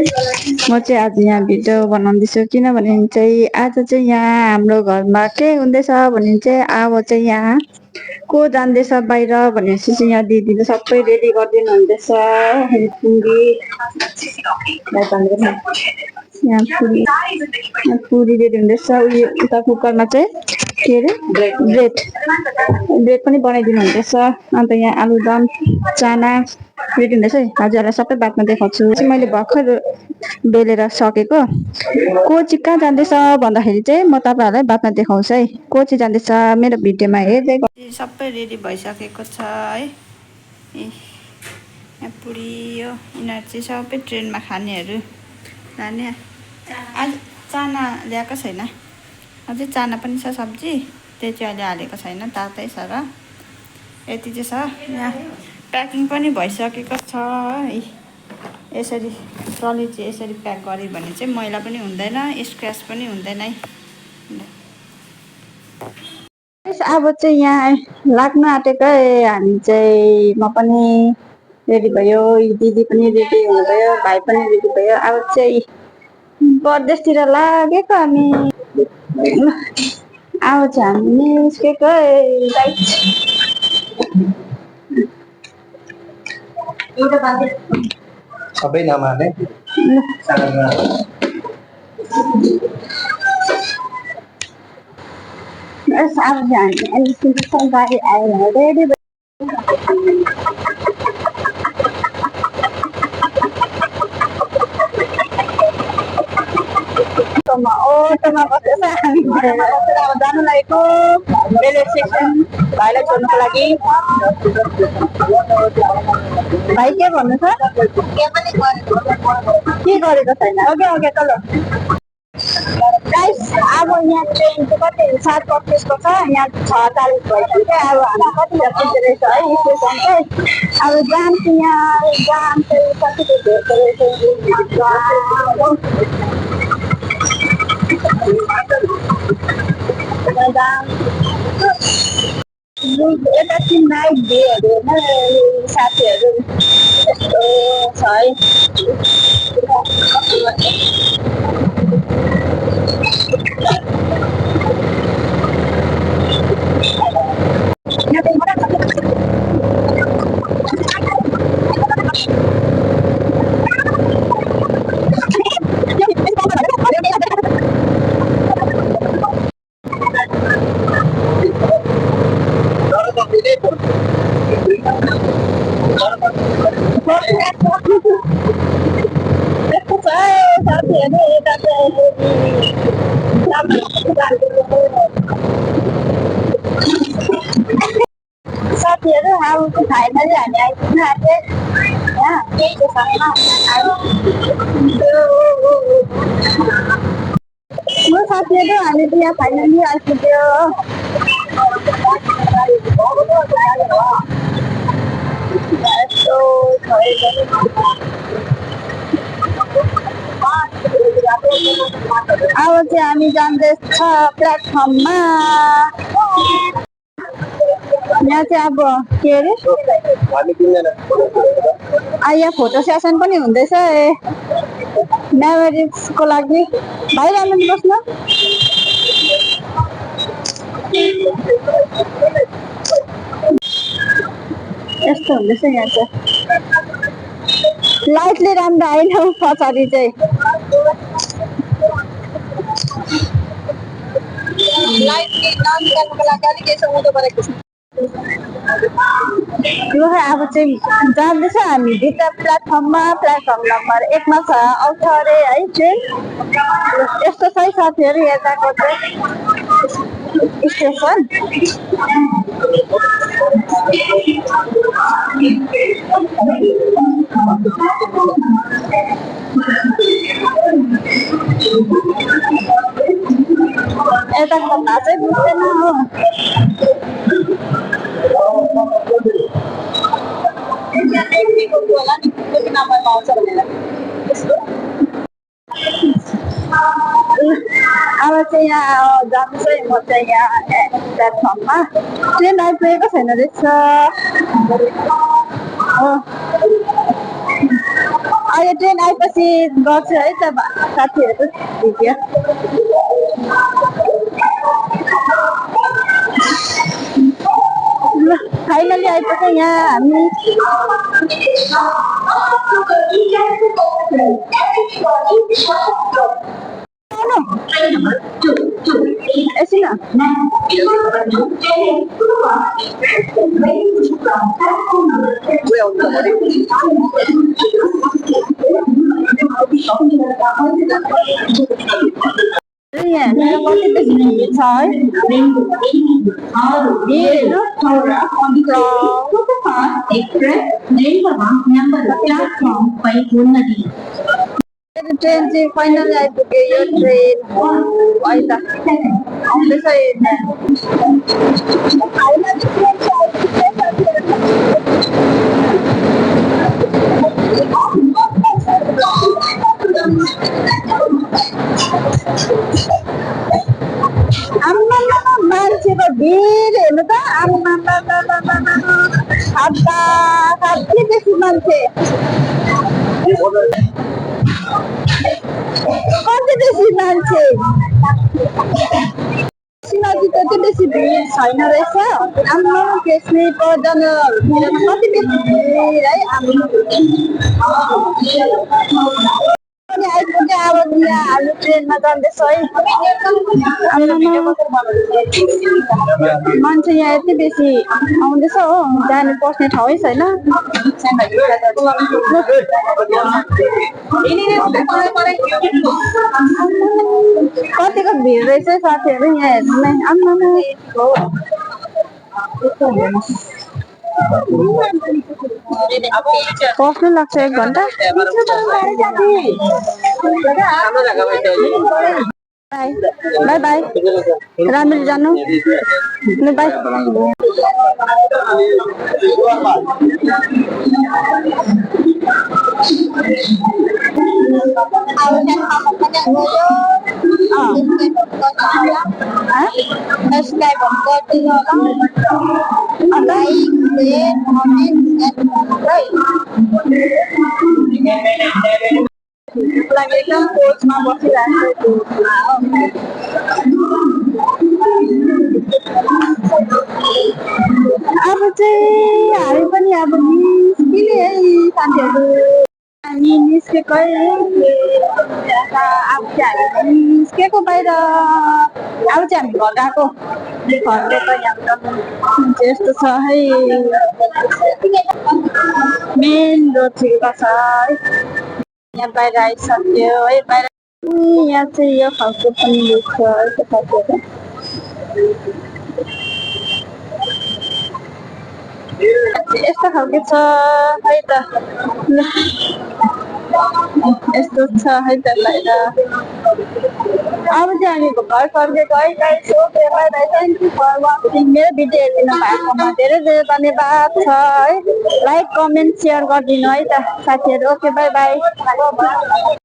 म चाहिँ आज यहाँ भिडियो बनाउँदैछु किनभने चाहिँ आज चाहिँ यहाँ हाम्रो घरमा के हुँदैछ भने चाहिँ अब चाहिँ यहाँ को जाँदैछ बाहिर भनेपछि चाहिँ यहाँ दिदीले सबै रेडी गरिदिनु हुँदैछ। यहाँ पुरी रेडी हुँदैछ। उयो उता कुकरमा चाहिँ के अरे ब्रेड पनि बनाइदिनु हुँदैछ। अन्त यहाँ आलुदम चाना रेडी हुँदैछ है। हजुरहरूलाई सबै बातमा देखाउँछु। मैले भर्खर बेलेर सकेको को चाहिँ कहाँ जाँदैछ भन्दाखेरि चाहिँ म तपाईँहरूलाई बातमा देखाउँछु है। को चाहिँ जाँदैछ मेरो भिडियोमा हेर्दै सबै रेडी भइसकेको छ है। यहाँ पुरी यो यिनीहरू चाहिँ सबै ट्रेनमा खानेहरू लाने। आज चाना ल्याएको छैन, अझै चाना पनि छ सब्जी, त्यो चाहिँ अहिले हालेको छैन, तातै छ र यति चाहिँ छ। यहाँ प्याकिङ पनि भइसकेको छ है। यसरी ट्रली चाहिँ यसरी प्याक गऱ्यो भने चाहिँ मैला पनि हुँदैन, स्क्रच पनि हुँदैन है। अब चाहिँ यहाँ लाग्न आँटेको हामी चाहिँ म पनि रेडी भयो, दिदी पनि रेडी हुनुभयो, भाइ पनि रेडी भयो। अब चाहिँ परदेशतिर लागेको हामी। अब चाहिँ हामी निस्केको सबै नमाने अब चाहिँ हामी गाडी आएर रेडी ओटोमा बसेर हामी अब जानु लागेको रेलवे स्टेसन भाइलाई छोड्नुको लागि। भाइ के भन्नु छ? के गरेको छैन। ओके चलो गाइस। अब यहाँ ट्रेन चाहिँ कति 7:25 को छ, यहाँ 6:40 भइसक्यो। अब हामी कतिखेर पुग्दो रहेछ है स्टेसन चाहिँ। अब जाम चाहिँ यहाँ जाम चाहिँ कतिको भेट्दो रहेछ। यता चाहिँ नाइट भ्यूहरू होइन साथीहरू यस्तो छ है। साथीहरू अब फाइनली हामी आइपुग्न आँटे यहाँ स्टेसनमा। साथीहरू हामी त यहाँ फाइनली आइपुग्यो। अब चाहिँ हामी जाँदैछ प्लेटफर्ममा। यहाँ चाहिँ अब के अरे यहाँ फोटो सेसन पनि हुँदैछ मेमोरिजको लागि। भाइ राम्ररी बस्नु। यस्तो हुँदैछ यहाँ चाहिँ। लाइटले राम्रो आएन पछाडि चाहिँ। अब चाहिँ जाँदैछ हामी भित्र प्लेटफर्ममा। प्लेटफर्म नम्बर 1 मा छ, आउँछ अरे है ट्रेन। यस्तो छ है साथीहरू यताको चाहिँ स्टेसन। यताको भाषै बुझ्दैन हो। अब चाहिँ यहाँ जाँदैछ म चाहिँ यहाँ प्लेटफर्ममा। ट्रेन आइपुगेको छैन रहेछ। अहिले ट्रेन आएपछि गर्छु है त साथीहरूको भिडियो। ल फाइनली आइपुग्यो यहाँ हामी। एकछिन यहाँ कति बेसी भिड छ है। ट्रेन चाहिँ फाइनली आइपुग्यो। यो ट्रेन अहिले आउँदैछ। मान्छेको भिड हेर्नु त कति बेसी मान्छे, कति बेसी मान्छे। सिमाजी त्यति बेसी भिड छैन रहेछ। आम्मा त्यसमै पर्यटनहरूतिर कति बेसी भिड है। पनि आइपुग्यो। अब यहाँ हामी ट्रेनमा जाँदैछ है। मान्छे यहाँ यति बेसी आउँदैछ हो, जानु पस्ने ठाउँै छैन। कतिको भिड रहेछ साथीहरू यहाँ हेर्नु नै। पस्नु लाग्छ 1 घन्टा। बाई बाई, राम्ररी जानु। बाई। एकदम कोचमा बसिरहेको अब चाहिँ हामी पनि अब निस्किने है साथीहरू। हामी निस्केको है। अब चाहिँ हामी निस्केको बाहिर। अब चाहिँ हामी घर गएको। घरको त यहाँ यस्तो छ है। मेन रोड छेउमा छ है। यहाँ बाहिर आइसक्यो है। बाहिर यहाँ चाहिँ यो खालको पनि देख्छ है साथीहरू। यस्तो खालको छ है त। यस्तो छ है त बाहिर। अब चाहिँ हामी घर फर्केको है guys. Thank you for watching. मेरो भिडियो हेरिदिनु भएकोमा धेरै धेरै धन्यवाद छ है। लाइक कमेन्ट सेयर गरिदिनु है त साथीहरू। Okay by by.